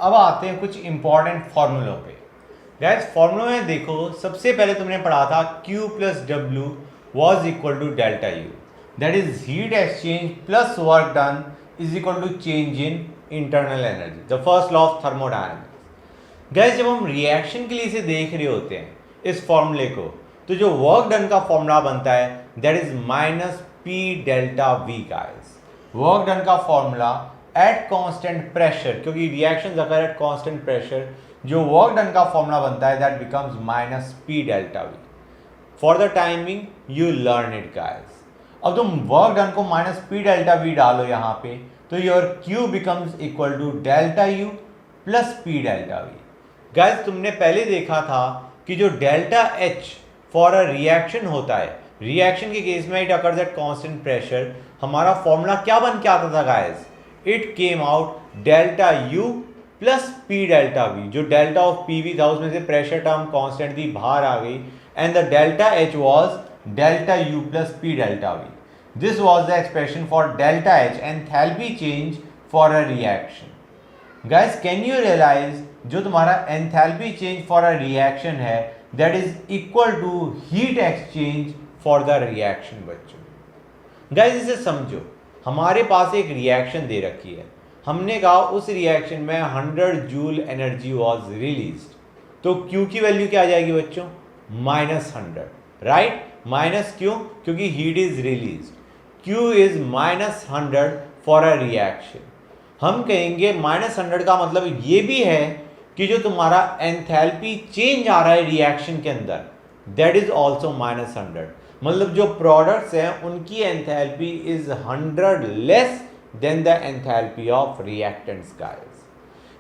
अब आते हैं कुछ इंपॉर्टेंट फॉर्मूलों पे। गैस फॉर्मूला में देखो, सबसे पहले तुमने पढ़ा था Q plus W was equal to delta U, that is heat exchange plus work done is equal to change in internal energy, the first law of thermodynamics. Gas जब हम रिएक्शन के लिए इसे देख रहे होते हैं इस फॉर्मूले को, तो जो वर्क डन का फॉर्मूला बनता है that is minus P delta V. Guys work done का फॉर्मूला एट कांस्टेंट प्रेशर, क्योंकि रिएक्शंस अगर एट कांस्टेंट प्रेशर, जो वर्क डन का फॉर्मूला बनता है that becomes minus P delta V. For the timing you learn it guys. अब तुम work done को माइनस पी डेल्टा वी डालो यहाँ पे, तो your Q becomes equal to delta U plus P delta V. Guys तुमने पहले देखा था कि जो delta H for a reaction होता है, रिएक्शन के केस में it occurs at constant pressure, हमारा फॉर्मूला क्या बन के आता था guys? It came out delta U plus P delta we. जो डेल्टा ऑफ पी वी था उसमें से प्रेशर टर्म कांस्टेंट थी, बाहर आ गई, and the delta H was delta U plus P delta we. This was the expression for delta H, enthalpy change for a reaction. Guys, can you realize जो तुम्हारा enthalpy change for a reaction है that is equal to heat exchange for the reaction बच्चों. Guys इसे समझो, हमारे पास एक reaction दे रखी है, हमने कहा उस रिएक्शन में 100 जूल एनर्जी वॉज रिलीज्ड, तो Q की वैल्यू क्या आ जाएगी बच्चों? -100, राइट? माइनस क्यों? क्योंकि heat is released. Q is -100 for a reaction. हम कहेंगे -100 का मतलब ये भी है कि जो तुम्हारा एंथैल्पी चेंज आ रहा है रिएक्शन के अंदर दैट इज ऑल्सो -100. मतलब जो प्रोडक्ट्स हैं उनकी enthalpy is 100 less than the enthalpy of reactants guys.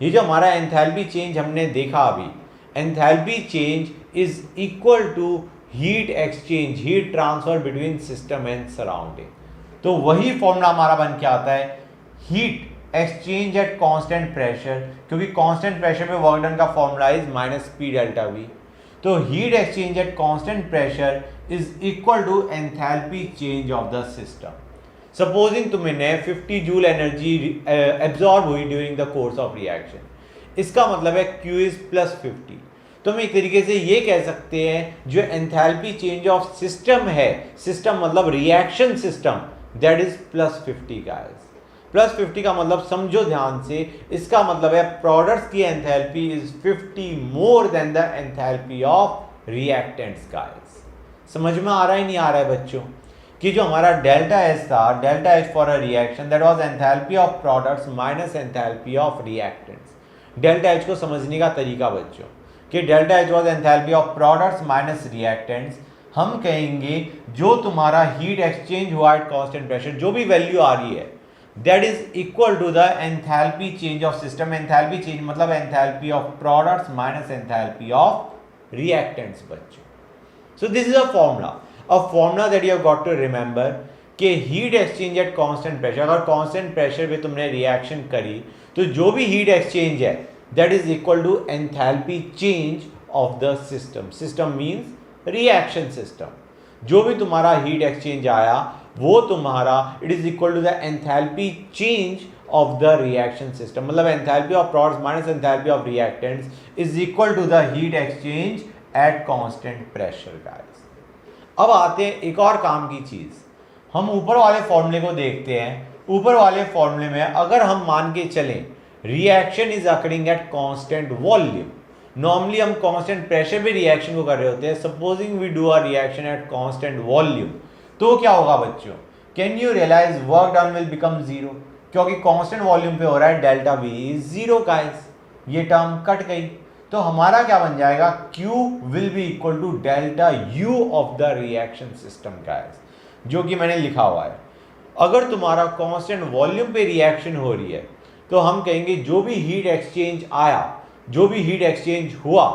ये जो हमारा एंथैल्पी चेंज हमने देखा अभी, enthalpy change is equal to heat exchange, heat transfer between system and surrounding. तो वही फॉर्मूला हमारा बन के आता है heat exchange at constant pressure, क्योंकि कांस्टेंट प्रेशर पे वर्क डन का formula is minus P delta V. तो heat exchange at constant pressure is equal to enthalpy change of the system. Supposing तुमने 50 जूल एनर्जी एब्जॉर्ब हुई during the course of reaction, इसका मतलब है Q is +50. तो हम एक तरीके से ये कह सकते हैं जो एंथैल्पी चेंज ऑफ सिस्टम है, सिस्टम मतलब reaction system, that is +50 guys. +50 का मतलब समझो ध्यान से, इसका मतलब है प्रोडक्ट्स की enthalpy is 50 more than the enthalpy of reactants guys. समझ में आ रहा है नहीं आ रहा है बच्चों कि जो हमारा डेल्टा एच था, delta H for a reaction that was enthalpy of products minus enthalpy of reactants. Delta H को समझने का तरीका बच्चों कि delta H was enthalpy of products minus reactants. हम कहेंगे जो तुम्हारा हीट एक्सचेंज हुआ एट कांस्टेंट प्रेशर, जो भी वैल्यू आ रही है that is equal to the enthalpy change of system. Enthalpy change मतलब enthalpy of products minus enthalpy of reactants बच्चों. So this is a formula that you have got to remember कि heat exchange at constant pressure, अगर constant pressure पे तुमने reaction करी तो जो भी हीट एक्सचेंज है that is equal to enthalpy change of the system. System means reaction system. जो भी तुम्हारा heat exchange आया वो तुम्हारा it is equal to the enthalpy change of the reaction system. मतलब enthalpy of products minus enthalpy of reactants is equal to the heat exchange at constant pressure guys. अब आते हैं एक और काम की चीज, हम ऊपर वाले फॉर्मूले को देखते हैं. ऊपर वाले फॉर्मूले में अगर हम मान के चलें reaction is occurring at constant volume, normally हम कांस्टेंट प्रेशर पे रिएक्शन को कर रहे होते हैं. Supposing we do a reaction at constant volume, तो क्या होगा बच्चों? Can you realise work done will become 0, क्योंकि कांस्टेंट वॉल्यूम पे हो रहा है डेल्टा वी इज 0 गाइस. ये टर्म कट गई, तो हमारा क्या बन जाएगा? Q will be equal to delta U of the reaction system guys, जो कि मैंने लिखा हुआ है. अगर तुम्हारा कांस्टेंट वॉल्यूम पे रिएक्शन हो रही है तो हम कहेंगे जो भी हीट एक्सचेंज आया, जो भी हीट एक्सचेंज हुआ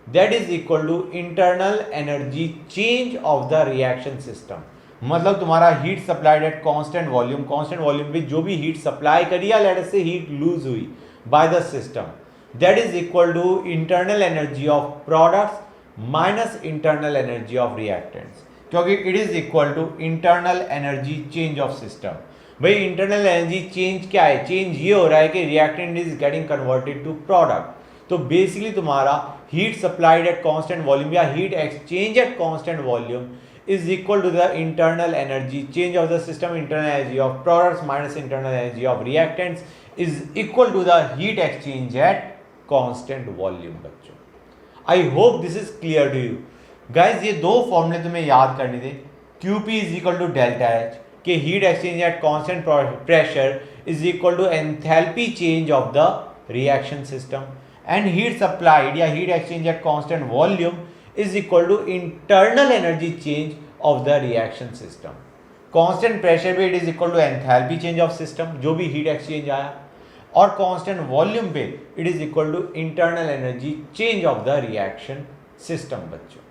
that is equal to internal energy change of the reaction system. मतलब तुम्हारा heat supplied at constant volume पे जो भी हीट सप्लाई करी या लेट अस से हीट लूज हुई by the system that is equal to internal energy of products minus internal energy of reactants, क्योंकि it is equal to internal energy change of system. भाई internal energy change क्या है, change ये हो रहा है कि reactant is getting converted to product. तो बेसिकली तुम्हारा heat supplied at constant volume या heat exchange at constant volume is equal to the internal energy change of the system, internal energy of products minus internal energy of reactants is equal to the heat exchange at constant volume। बच्चों I hope this is clear to you guys. ये दो फॉर्मूले तुम्हें याद करने थे। QP is equal to delta H के heat exchange at constant pressure is equal to enthalpy change of the reaction system, and heat supplied या heat exchange at constant volume is equal to internal energy change of the reaction system। constant pressure पे it is equal to enthalpy change of system, जो भी heat exchange आया, और constant volume पे it is equal to internal energy change of the reaction system। बच्चों